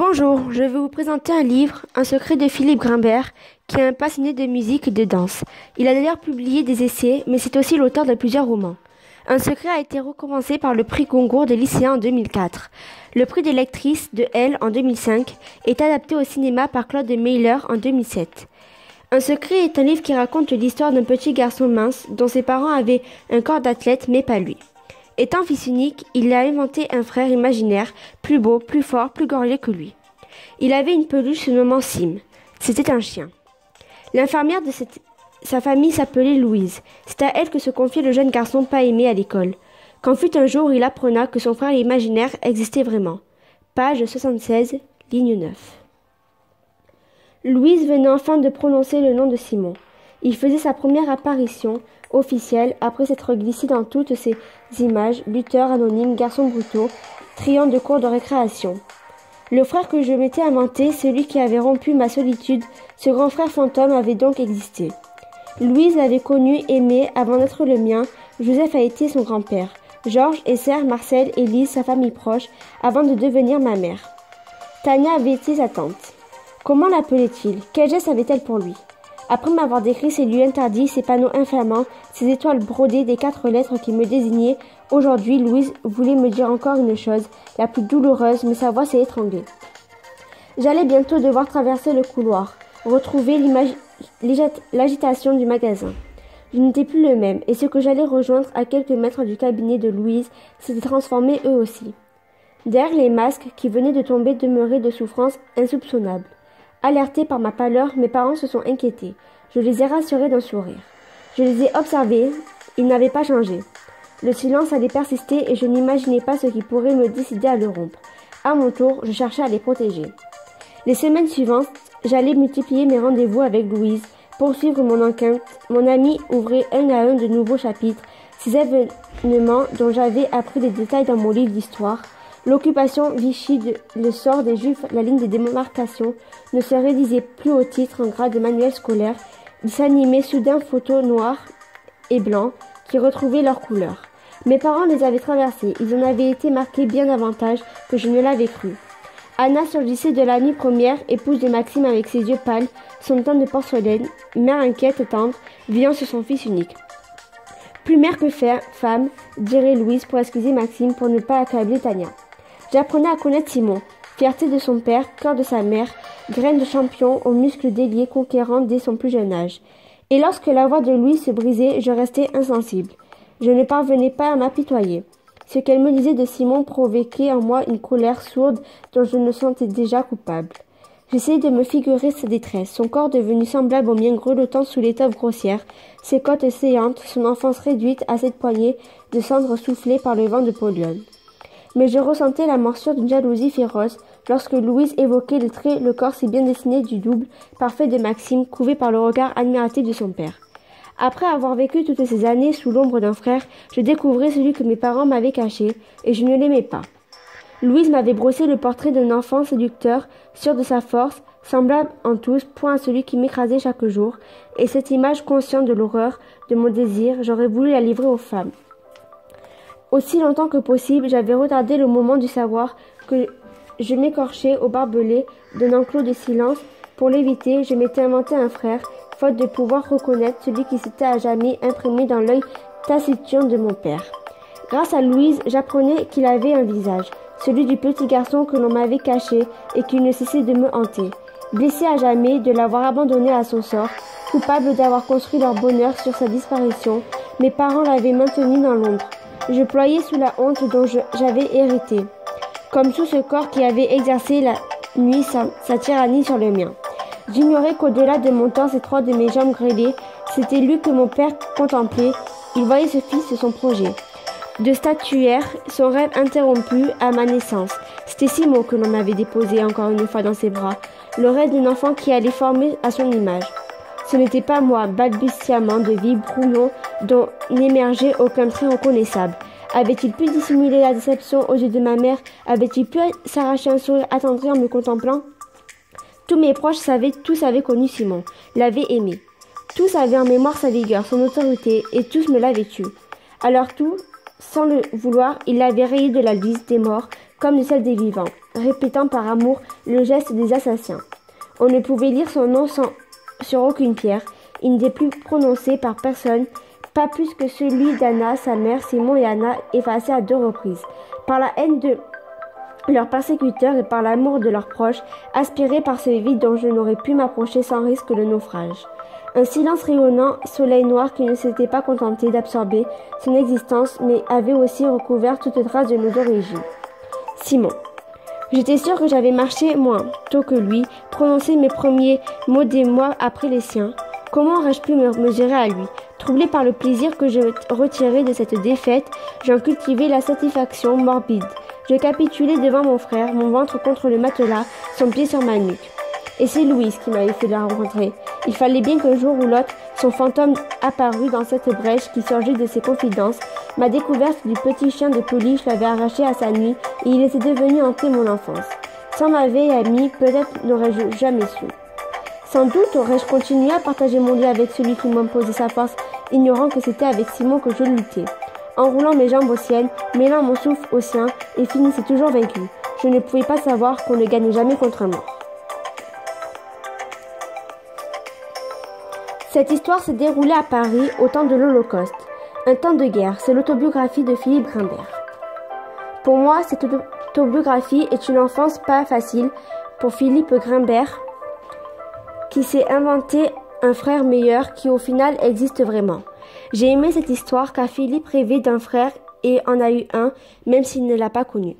Bonjour, je vais vous présenter un livre, Un secret de Philippe Grimbert, qui est un passionné de musique et de danse. Il a d'ailleurs publié des essais, mais c'est aussi l'auteur de plusieurs romans. Un secret a été récompensé par le prix Goncourt des lycéens en 2004. Le prix des lectrices de Elle en 2005 est adapté au cinéma par Claude Meiller en 2007. Un secret est un livre qui raconte l'histoire d'un petit garçon mince dont ses parents avaient un corps d'athlète mais pas lui. Étant fils unique, il a inventé un frère imaginaire, plus beau, plus fort, plus gorgé que lui. Il avait une peluche se nommant Sim. C'était un chien. L'infirmière de sa famille s'appelait Louise. C'est à elle que se confiait le jeune garçon pas aimé à l'école. Quand fut un jour, il apprenait que son frère imaginaire existait vraiment. Page 76, ligne 9. Louise venait enfin de prononcer le nom de Simon. Il faisait sa première apparition officielle après s'être glissé dans toutes ces images, lutteurs anonymes, garçons brutaux, triant de cours de récréation. Le frère que je m'étais inventé, celui qui avait rompu ma solitude, ce grand frère fantôme avait donc existé. Louise l'avait connu, aimé, avant d'être le mien, Joseph a été son grand-père, Georges, Esther, Marcel, Élise, sa famille proche, avant de devenir ma mère. Tania avait été sa tante. Comment l'appelait-il? Quel geste avait-elle pour lui? Après m'avoir décrit ses lieux interdits, ses panneaux infamants, ses étoiles brodées des 4 lettres qui me désignaient, aujourd'hui, Louise voulait me dire encore une chose, la plus douloureuse, mais sa voix s'est étranglée. J'allais bientôt devoir traverser le couloir, retrouver l'agitation du magasin. Je n'étais plus le même, et ceux que j'allais rejoindre à quelques mètres du cabinet de Louise s'étaient transformés eux aussi. Derrière les masques qui venaient de tomber demeuraient de souffrances insoupçonnables. Alertés par ma pâleur, mes parents se sont inquiétés. Je les ai rassurés d'un sourire. Je les ai observés, ils n'avaient pas changé. Le silence allait persister et je n'imaginais pas ce qui pourrait me décider à le rompre. À mon tour, je cherchais à les protéger. Les semaines suivantes, j'allais multiplier mes rendez-vous avec Louise, poursuivre mon enquête. Mon ami ouvrait un à un de nouveaux chapitres, ces événements dont j'avais appris les détails dans mon livre d'histoire. L'occupation Vichy, le sort des Juifs, la ligne de démarcation ne se réalisait plus au titre en grade de manuel scolaire. Il s'animait soudain photos noires et blancs qui retrouvaient leur couleur. Mes parents les avaient traversés, ils en avaient été marqués bien davantage que je ne l'avais cru. Anna surgissait de la nuit première, épouse de Maxime avec ses yeux pâles, son teint de porcelaine, mère inquiète et tendre, veillant sur son fils unique. Plus mère que femme, dirait Louise pour excuser Maxime pour ne pas accabler Tania. J'apprenais à connaître Simon, fierté de son père, cœur de sa mère, graine de champion aux muscles déliés conquérant dès son plus jeune âge. Et lorsque la voix de Louise se brisait, je restais insensible. Je ne parvenais pas à m'apitoyer. Ce qu'elle me disait de Simon provoquait en moi une colère sourde dont je me sentais déjà coupable. J'essayais de me figurer sa détresse, son corps devenu semblable au mien grelottant sous l'étoffe grossière, ses côtes saillantes, son enfance réduite à cette poignée de cendres soufflées par le vent de pollen. Mais je ressentais la morsure d'une jalousie féroce lorsque Louise évoquait le corps si bien dessiné du double parfait de Maxime, couvé par le regard admiratif de son père. Après avoir vécu toutes ces années sous l'ombre d'un frère, je découvrais celui que mes parents m'avaient caché, et je ne l'aimais pas. Louise m'avait brossé le portrait d'un enfant séducteur, sûr de sa force, semblable en tous, point à celui qui m'écrasait chaque jour, et cette image consciente de l'horreur, de mon désir, j'aurais voulu la livrer aux femmes. Aussi longtemps que possible, j'avais retardé le moment du savoir que je m'écorchais au barbelé d'un enclos de silence. Pour l'éviter, je m'étais inventé un frère, faute de pouvoir reconnaître celui qui s'était à jamais imprimé dans l'œil taciturne de mon père. Grâce à Louise, j'apprenais qu'il avait un visage, celui du petit garçon que l'on m'avait caché et qui ne cessait de me hanter. Blessé à jamais de l'avoir abandonné à son sort, coupable d'avoir construit leur bonheur sur sa disparition, mes parents l'avaient maintenu dans l'ombre. Je ployais sous la honte dont j'avais hérité, comme sous ce corps qui avait exercé la nuit sa tyrannie sur le mien. J'ignorais qu'au-delà de mon torse étroit de mes jambes grêlées, c'était lui que mon père contemplait. Il voyait ce fils son projet. De statuaire, son rêve interrompu à ma naissance. C'était Simon que l'on avait déposé encore une fois dans ses bras, le rêve d'un enfant qui allait former à son image. Ce n'était pas moi, balbutiement de vie brouillon dont n'émergeait aucun trait reconnaissable. Avait-il pu dissimuler la déception aux yeux de ma mère? Avait-il pu s'arracher un sourire attendri en me contemplant? Tous mes proches tous avaient connu Simon, l'avaient aimé. Tous avaient en mémoire sa vigueur, son autorité, et tous me l'avaient tué. Alors tout, sans le vouloir, il l'avait rayé de la liste des morts, comme de celle des vivants. répétant par amour le geste des assassins. On ne pouvait lire son nom sur aucune pierre. Il n'était plus prononcé par personne, pas plus que celui d'Anna, sa mère, Simon et Anna, effacés à 2 reprises. Par la haine de leurs persécuteurs et par l'amour de leurs proches, aspirés par ce vide dont je n'aurais pu m'approcher sans risque de naufrage. Un silence rayonnant, soleil noir qui ne s'était pas contenté d'absorber son existence, mais avait aussi recouvert toute trace de nos origines. Simon. J'étais sûre que j'avais marché moins tôt que lui, prononcé mes premiers mots des mois après les siens. Comment aurais-je pu me mesurer à lui? Troublé par le plaisir que je retirais de cette défaite, j'en cultivais la satisfaction morbide. Je capitulais devant mon frère, mon ventre contre le matelas, son pied sur ma nuque. Et c'est Louise qui m'avait fait la rencontrer. Il fallait bien qu'un jour ou l'autre, son fantôme apparût dans cette brèche qui surgit de ses confidences. Ma découverte du petit chien de pouliche l'avait arraché à sa nuit et il était devenu hanter mon enfance. Sans ma vieille amie, peut-être n'aurais-je jamais su. Sans doute aurais-je continué à partager mon lit avec celui qui m'imposait sa force, ignorant que c'était avec Simon que je luttais. Enroulant mes jambes aux siennes, mêlant mon souffle au sien, et finissais toujours vaincu. Je ne pouvais pas savoir qu'on ne gagne jamais contre un mort. Cette histoire s'est déroulée à Paris au temps de l'Holocauste. Un temps de guerre, c'est l'autobiographie de Philippe Grimbert. Pour moi, cette autobiographie est une enfance pas facile pour Philippe Grimbert, qui s'est inventé un frère meilleur qui au final existe vraiment. J'ai aimé cette histoire car Philippe rêvait d'un frère et en a eu un, même s'il ne l'a pas connu.